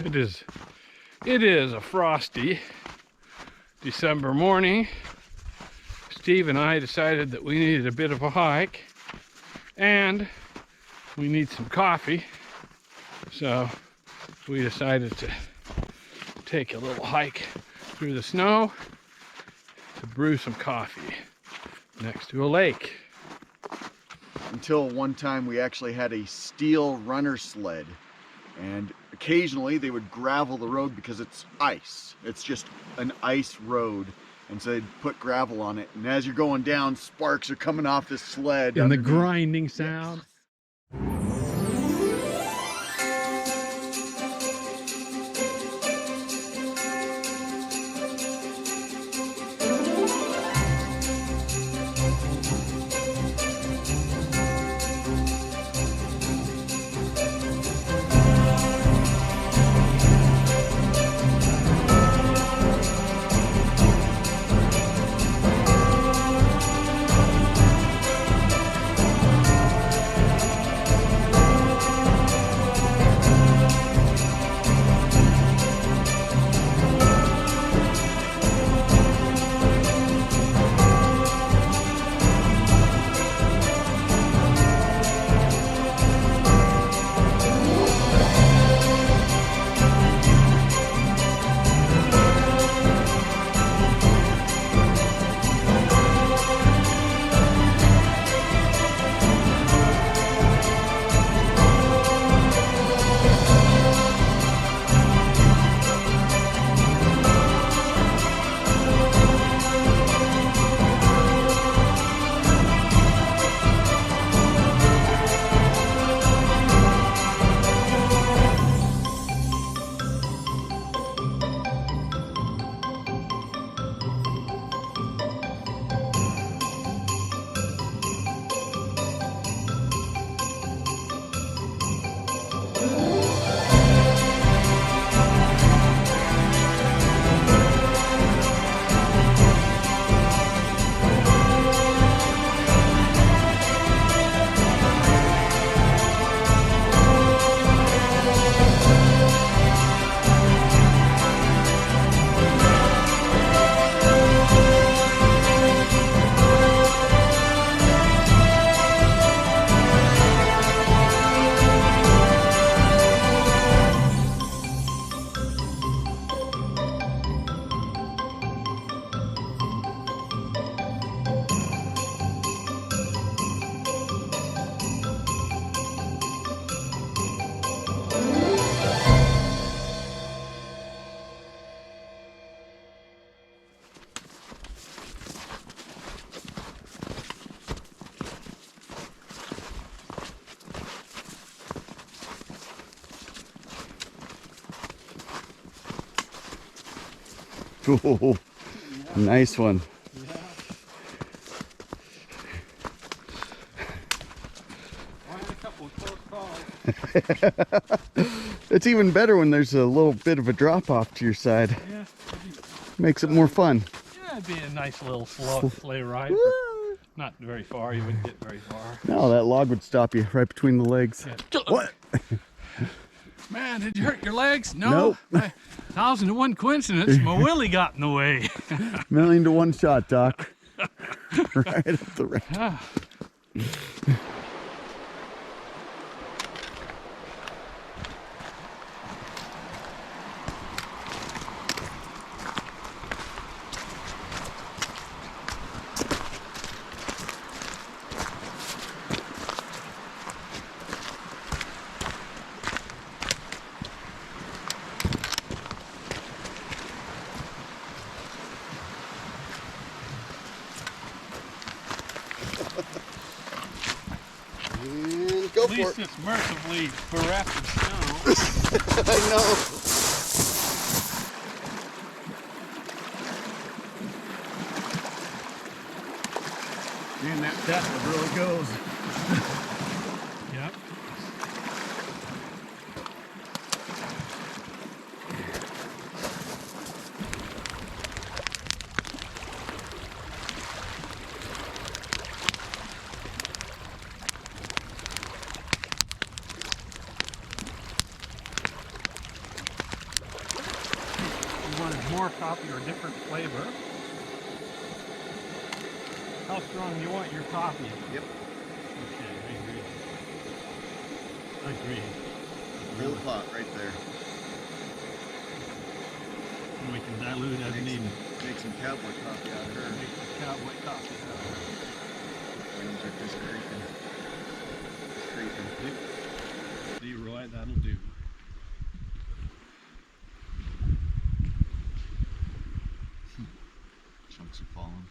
It is a frosty December morning. Steve and I decided that we needed a bit of a hike and we need some coffee. So we decided to take a little hike through the snow to brew some coffee next to a lake. Until one time we actually had a steel runner sled, and occasionally they would gravel the road because it's ice. It's just an ice road, and so they'd put gravel on it, and as you're going down, sparks are coming off this sled. And the grinding sound. Yes. Oh, nice one. Yeah. I had a couple of close calls. It's even better when there's a little bit of a drop off to your side. Yeah. Makes it more fun. Yeah, it'd be a nice little sleigh ride. Not very far, you wouldn't get very far. No, that log would stop you right between the legs. Yeah. What? Man, did you hurt your legs? No. Nope. 1,000-to-1 coincidence, my willy got in the way. 1,000,000 to 1 shot, Doc. Right up the right. Ah. And go At for least it. it's mercifully bereft of snow. I know. Man, that Tesla really goes. Yep. wanted more coffee or different flavor. How strong do you want your coffee? Yep. Okay, I agree. Whole pot right there. And we can dilute as needed. Make some cowboy coffee out of her. Make some cowboy coffee out of her. Flames are just creeping. Just creeping. Leroy, that'll do. Chunks are falling.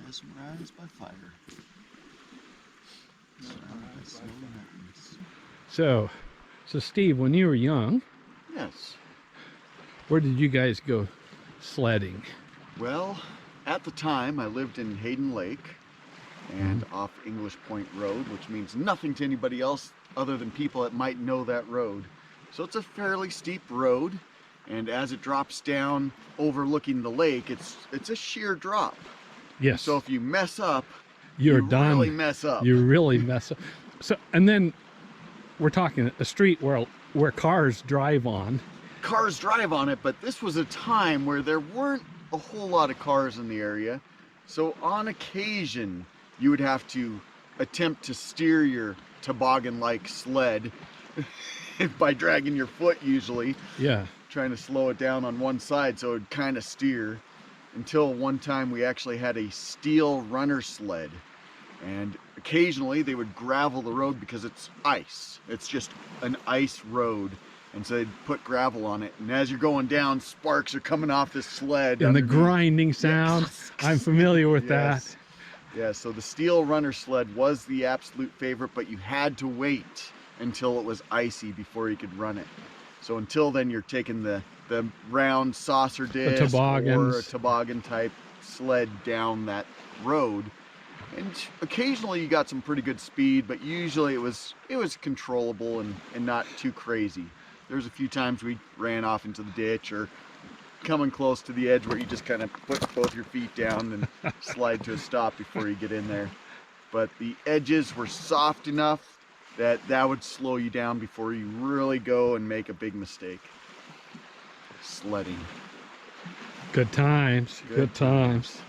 Mesmerized by fire. Surrounded by snowy mountains. So Steve, when you were young, Yes. where did you guys go sledding? Well, at the time I lived in Hayden Lake and off English Point Road, which means nothing to anybody else other than people that might know that road. So it's a fairly steep road, and as it drops down overlooking the lake, it's a sheer drop. Yes. So if you mess up, You're you done. really mess up. You really mess up. So, and then we're talking a street where cars drive on. Cars drive on it, but this was a time where there weren't a whole lot of cars in the area. So on occasion, you would have to attempt to steer your toboggan-like sled by dragging your foot usually, Yeah. trying to slow it down on one side so it would kind of steer, until one time we actually had a steel runner sled, and occasionally they would gravel the road because it's ice. It's just an ice road, and so they'd put gravel on it, and as you're going down, sparks are coming off this sled. And the underneath. grinding sound. Yes. I'm familiar with Yes. that. Yeah, so the steel runner sled was the absolute favorite, but you had to wait until it was icy before you could run it. So until then, you're taking the round saucer disc or a toboggans. toboggan type sled down that road. And occasionally you got some pretty good speed, but usually it was controllable and not too crazy. There's a few times we ran off into the ditch or coming close to the edge where you just kind of put both your feet down and slide to a stop before you get in there. But the edges were soft enough that would slow you down before you really go and make a big mistake. Sledding. Good times. Good times.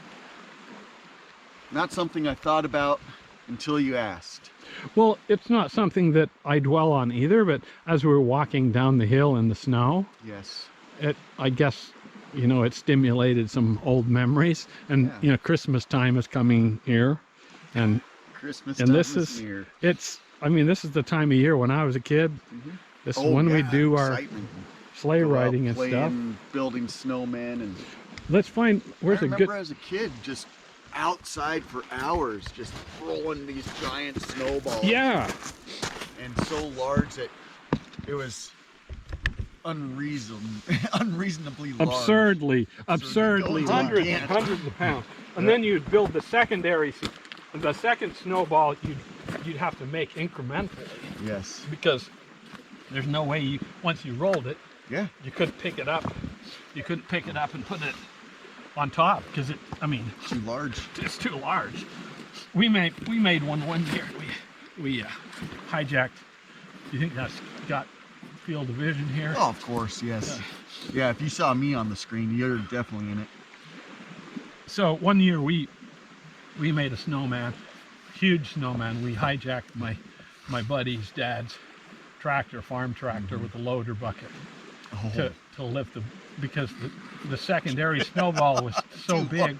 Not something I thought about until you asked. Well, it's not something that I dwell on either, but as we were walking down the hill in the snow, Yes. I guess, it stimulated some old memories. And, Yeah. Christmas time is coming here. And Christmas and time this is is, near. this is the time of year when I was a kid. Mhm. This is when we do our excitement. sleigh Go out riding and stuff. playing, building snowmen, and Let's find, where's I a remember good, as a kid just outside for hours, just throwing these giant snowballs. yeah. And so large that it was unreasonably large. Absurdly Absurdly hundreds large. and hundreds of pounds. And then you'd build the second snowball you'd have to make incrementally, Yes. because there's no way once you rolled it, Yeah. you couldn't pick it up. You couldn't pick it up and put it on top because Too large. it's too large. We made one year. We hijacked. You think that's got field of vision here? Oh, of course, yes. Yeah, if you saw me on the screen, you're definitely in it. So one year we made a snowman, huge snowman. We hijacked my buddy's dad's farm tractor with a loader bucket to lift because the secondary snowball was so Too big, large.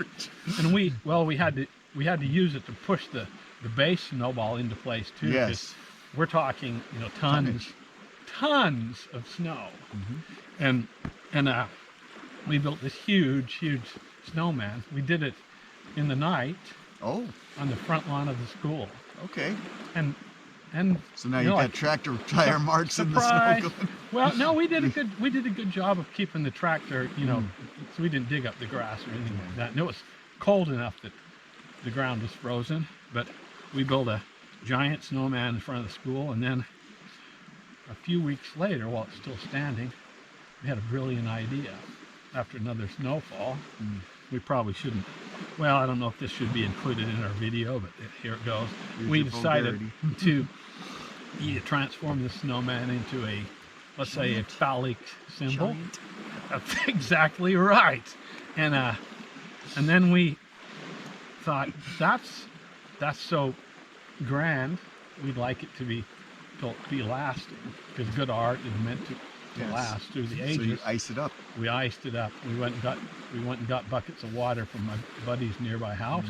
and we had to use it to push the base snowball into place too. 'Cause Yes. we're talking tons of snow, and we built this huge snowman. We did it in the night Oh, on the front lawn of the school, okay. and So now you've got tractor tire marks in the surprise. snow going. Well, no, we did a good job of keeping the tractor, so we didn't dig up the grass or anything like that. And it was cold enough that the ground was frozen, but we built a giant snowman in front of the school, and then a few weeks later, while it's still standing, we had a brilliant idea. After another snowfall, we probably shouldn't. Well, I don't know if this should be included in our video, but here it goes. Here's We your decided vulgarity. to you transform the snowman into a, let's say, a phallic symbol. Giant. That's exactly right. And then we thought, that's so grand, we'd like it to be lasting, because good art is meant to Yes. last through the So ages. you ice it up. We iced it up. We went and got buckets of water from my buddy's nearby house,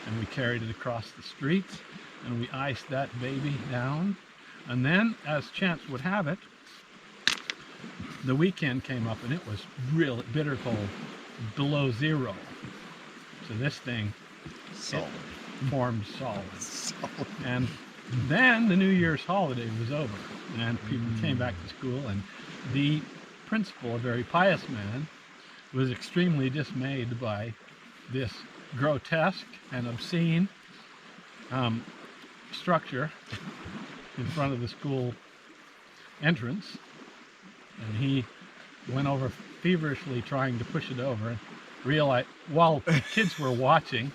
and we carried it across the street, and we iced that baby down. And then, as chance would have it, the weekend came up, and it was real bitter cold, below zero. So this thing Solid. formed solid. Solid. And then the New Year's holiday was over, and people came back to school, and the principal, a very pious man, was extremely dismayed by this grotesque and obscene structure in front of the school entrance, and he went over feverishly trying to push it over, and realized, while kids were watching,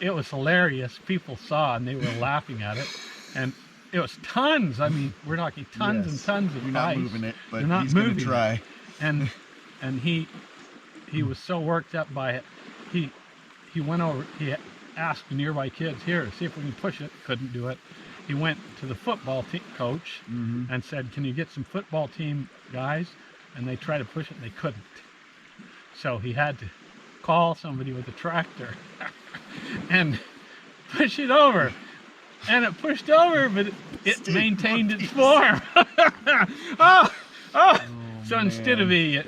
it was hilarious. People saw, and they were laughing at it, and it was tons. I mean, we're talking tons and tons of You're not ice. moving it, but You're not he's going to moving try. And he was so worked up by it, he went over, he asked nearby kids, here, see if we can push it. Couldn't do it. He went to the football team coach and said, can you get some football team guys? And they tried to push it, and they couldn't. So he had to call somebody with a tractor and push it over. And it pushed over, but it Steve maintained its monkeys. form. So instead of a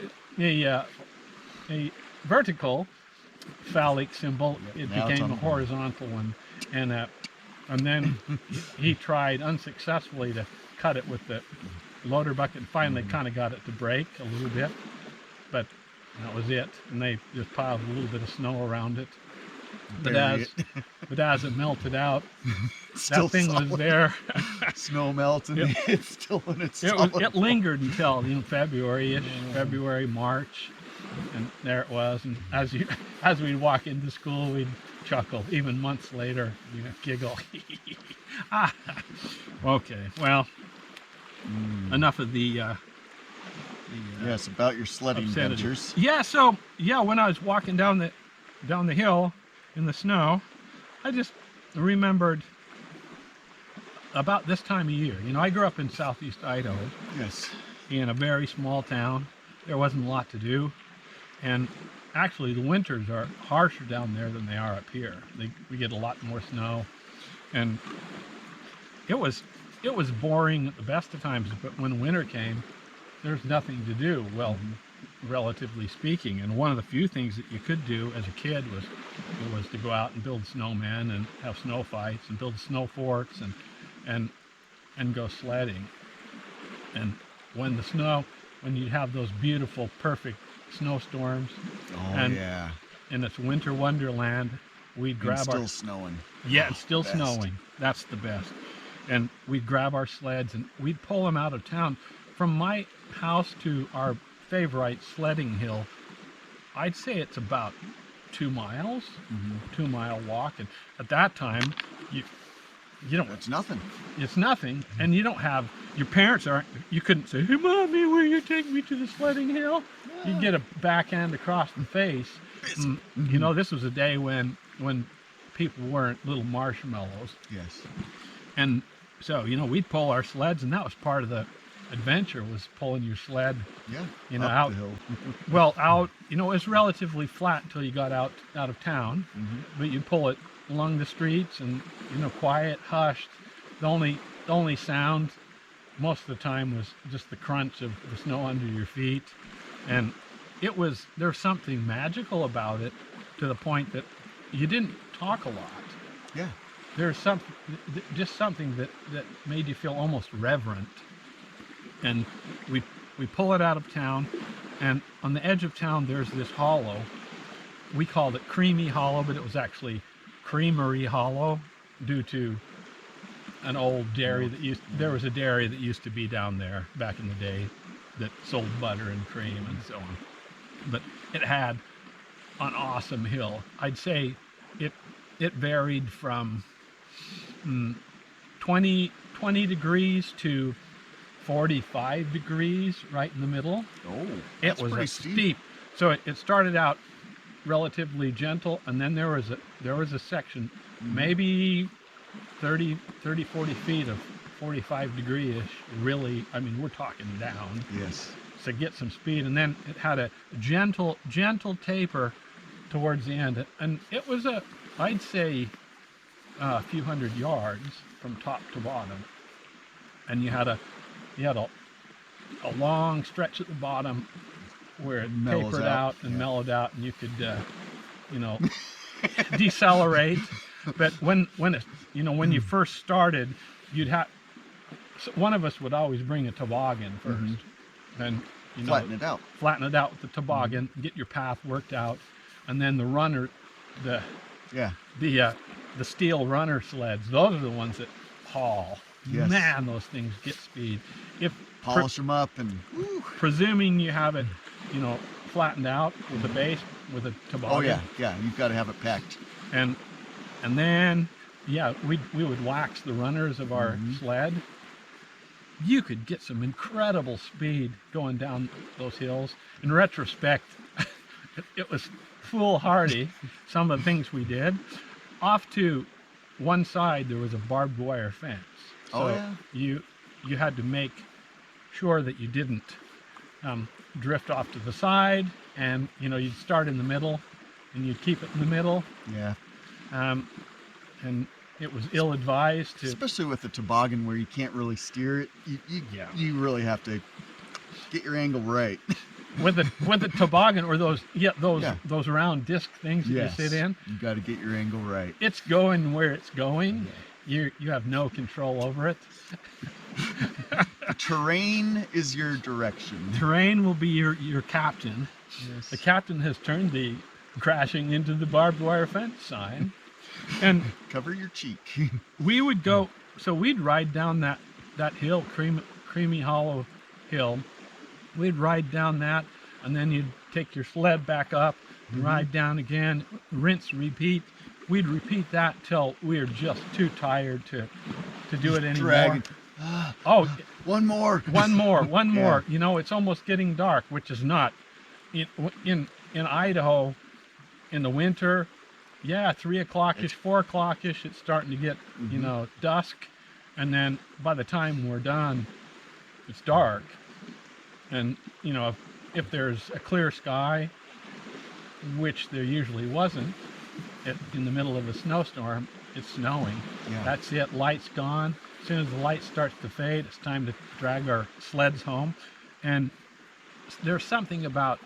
vertical phallic symbol, it now it's became on a the horn. horizontal one. And then he tried unsuccessfully to cut it with the loader bucket, and finally kind of got it to break a little bit, but that was it. And they just piled a little bit of snow around it. But Bury as it melted out, Still that thing solid. was there. Snow melts and Yep. it's still in its It solid lingered until February-ish, February, March, and there it was. And as we'd walk into school, we'd chuckle. Even months later, giggle. Okay, well, enough of the Yes, about your sledding obscenity. adventures. Yeah, so when I was walking down the hill in the snow, I just remembered about this time of year. I grew up in southeast Idaho Yes. in a very small town. There wasn't a lot to do, and actually the winters are harsher down there than they are up here. We get a lot more snow, and it was boring at the best of times, but when winter came, there's nothing to do, relatively speaking. And one of the few things that you could do as a kid was to go out and build snowmen and have snow fights and build snow forts and go sledding. And when you have those beautiful, perfect snowstorms, Oh, and yeah. in its winter wonderland, we'd And grab still snowing. yeah, it's still best. snowing. That's the best. And we'd grab our sleds and we'd pull them out of town. From my house to our favorite sledding hill, I'd say it's about 2 miles, 2-mile walk. And at that time, you don't, It's nothing. it's nothing. And you don't have, your parents you couldn't say, hey, Mommy, will you take me to the sledding hill? You'd get a backhand across the face. This was a day when people weren't little marshmallows. Yes. And so, we'd pull our sleds, and that was part of the adventure, was pulling your sled, Yeah. Up out. the hill. Well, out, it was relatively flat until you got out of town, but you pull it along the streets and, quiet, hushed. The only sound most of the time was just the crunch of the snow under your feet. And there's something magical about it, to the point that you didn't talk a lot. Yeah. There's just something that made you feel almost reverent. And we pull it out of town, and on the edge of town there's this hollow. We called it Creamy Hollow, but it was actually Creamery Hollow, due to an old dairy there was a dairy that used to be down there back in the day that sold butter and cream and so on. But it had an awesome hill. I'd say it varied from 20 20 degrees to 45 degrees right in the middle. Oh, It that's was pretty a steep. steep. So it started out relatively gentle, and then there was a section, maybe 30, 40 feet of 45 degree-ish. Really, I mean, we're talking down Yes. to get some speed, and then it had a gentle taper towards the end, and it was I'd say a few hundred yards from top to bottom, and you had a long stretch at the bottom where it Mellows tapered out, out and yeah. mellowed out, and you could decelerate. But when you first started, one of us would always bring a toboggan first, and Flatten it out. flatten it out with the toboggan, get your path worked out, and then the runner, Yeah. the steel runner sleds, those are the ones that haul. Yes. Man, those things get speed. If Polish them up and. presuming you have it, flattened out with the base with a toboggan. Oh yeah, yeah. You've got to have it packed. And then we would wax the runners of our sled. You could get some incredible speed going down those hills. In retrospect, it was foolhardy, some of the things we did. Off to one side, there was a barbed wire fence. So Oh, yeah. you had to make sure that you didn't drift off to the side, and you'd start in the middle, and you'd keep it in the middle. Yeah. And it was ill-advised to. Especially with the toboggan where you can't really steer it. You really have to get your angle right. with the toboggan or those round disc things that Yes. you sit in. You got to get your angle right. It's going where it's going. You have no control over it. The terrain is your direction. Terrain will be your captain. Yes. The captain has turned the crashing into the barbed wire fence sign. And Cover your cheek. we would go, so we'd ride down that hill, Creamy Hollow Hill. We'd ride down that, and then you'd take your sled back up and ride down again, rinse, repeat. We'd repeat that till we were just too tired to do it anymore. Dragging. Oh, One more. one more. Yeah. It's almost getting dark, which is not. In Idaho, in the winter, 3 o'clock-ish, 4 o'clock-ish, it's starting to get, dusk. And then by the time we're done, it's dark. And, if there's a clear sky, which there usually wasn't, in the middle of a snowstorm, it's snowing. Yeah. That's it, light's gone. As soon as the light starts to fade, it's time to drag our sleds home. And there's something about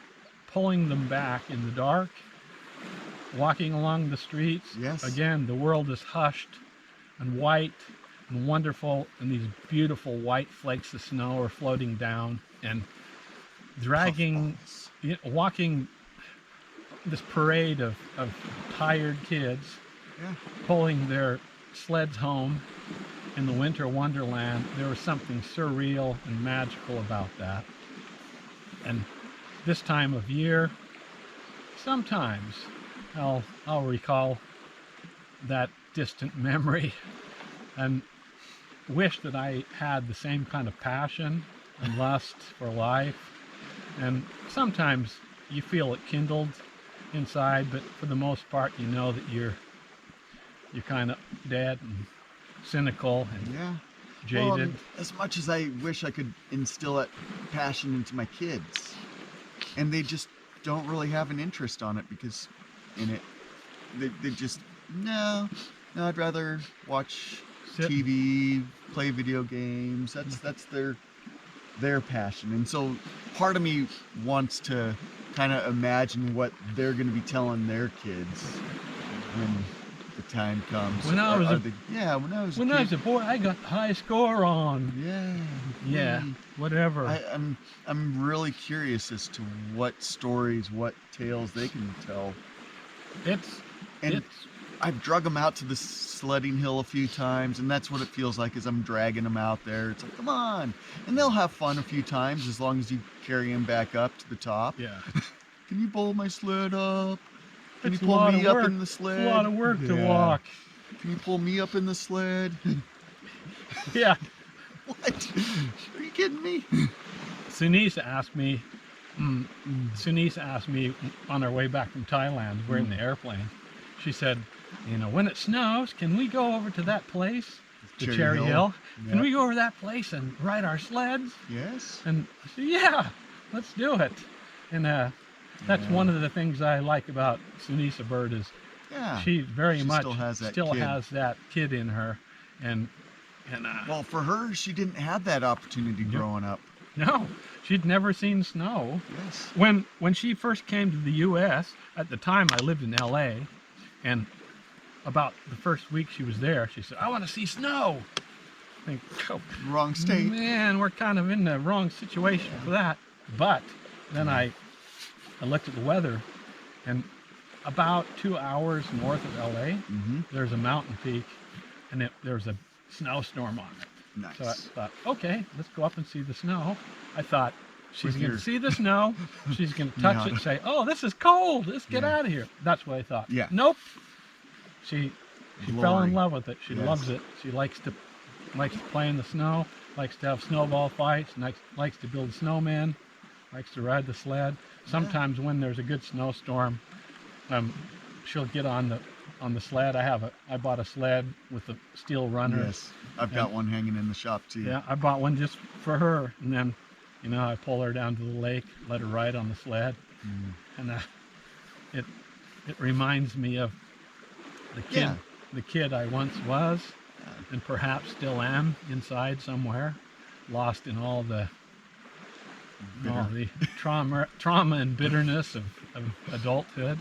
pulling them back in the dark, walking along the streets. Yes. Again, the world is hushed and white and wonderful, and these beautiful white flakes of snow are floating down, and dragging, walking this parade of tired kids, pulling their sleds home in the winter wonderland. There was something surreal and magical about that. And this time of year, sometimes I'll recall that distant memory and wish that I had the same kind of passion and lust for life. And sometimes you feel it kindled inside, but for the most part, you know that you're kind of dead and cynical and jaded. Well, as much as I wish I could instill that passion into my kids, and they just don't really have an interest on it because they just no, I'd rather watch TV, play video games. That's their passion. And so part of me wants to kind of imagine what they're going to be telling their kids when the time comes. When I was a boy, I got the high score on. Yeah. Whatever. I'm really curious as to what stories, what tales they can tell. I've drug them out to the sledding hill a few times, and that's what it feels like as I'm dragging them out there. It's like, come on. And they'll have fun a few times as long as you carry them back up to the top. Yeah. Can you pull my sled up? Can It's you pull me up in the sled? It's a lot of work to walk. Can you pull me up in the sled? Yeah. What? Are you kidding me? Sunisa asked me on our way back from Thailand, we're in the airplane. She said, you know, when it snows, can we go over to that place, the Cherry Hill? Can Yeah. we go over to that place and ride our sleds? Yes. And I said, yeah, let's do it. And that's Yeah. one of the things I like about Sunisa Bird is Yeah. she very She much still has that still kid. has that kid in her. And Well, for her, she didn't have that opportunity growing up. no, she'd never seen snow. Yes. When she first came to the U.S., at the time I lived in L.A., and about the first week she was there, she said, I want to see snow. I think, oh, Wrong state. man, we're kind of in the wrong situation for that. But then I looked at the weather, and about 2 hours north of L.A., there's a mountain peak, and there's a snowstorm on it. Nice. So I thought, okay, let's go up and see the snow. I thought, she's With going your- to see the snow. She's going to touch Yeah. it and say, oh, this is cold. Let's get Yeah. out of here. That's what I thought. Yeah. Nope. She fell in Glory. love with it. She Yes. loves it. She likes to play in the snow, likes to have snowball fights, likes to build snowmen, likes to ride the sled. Sometimes when there's a good snowstorm, she'll get on the sled. I bought a sled with a steel runner. Yes. I've got one hanging in the shop too. Yeah, I bought one just for her, and then, you know, I pull her down to the lake, let her ride on the sled, and it reminds me of the kid I once was, and perhaps still am inside somewhere, lost in all the trauma and bitterness of adulthood.